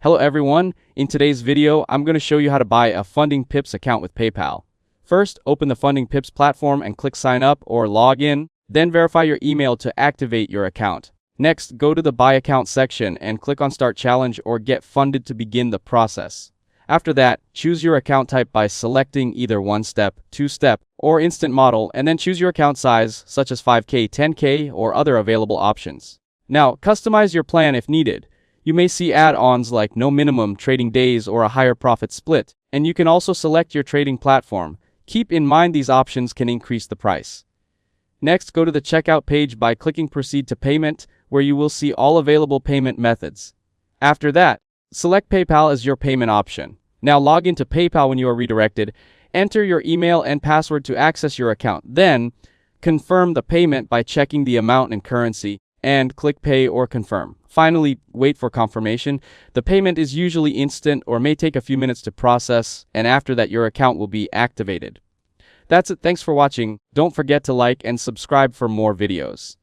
Hello everyone, in today's video, I'm going to show you how to buy a FundingPips account with PayPal. First, open the FundingPips platform and click sign up or log in, then verify your email to activate your account. Next, go to the Buy Account section and click on Start Challenge or Get Funded to begin the process. After that, choose your account type by selecting either one-step, two-step, or instant model, and then choose your account size, such as 5K, 10K, or other available options. Now, customize your plan if needed. You may see add-ons like no minimum trading days or a higher profit split, and you can also select your trading platform. Keep in mind these options can increase the price. Next, go to the checkout page by clicking Proceed to Payment, where you will see all available payment methods. After that, select PayPal as your payment option. Now log into PayPal when you are redirected. Enter your email and password to access your account. Then, confirm the payment by checking the amount and currency, and click Pay or Confirm. Finally, wait for confirmation. The payment is usually instant or may take a few minutes to process, and after that your account will be activated. That's it. Thanks for watching. Don't forget to like and subscribe for more videos.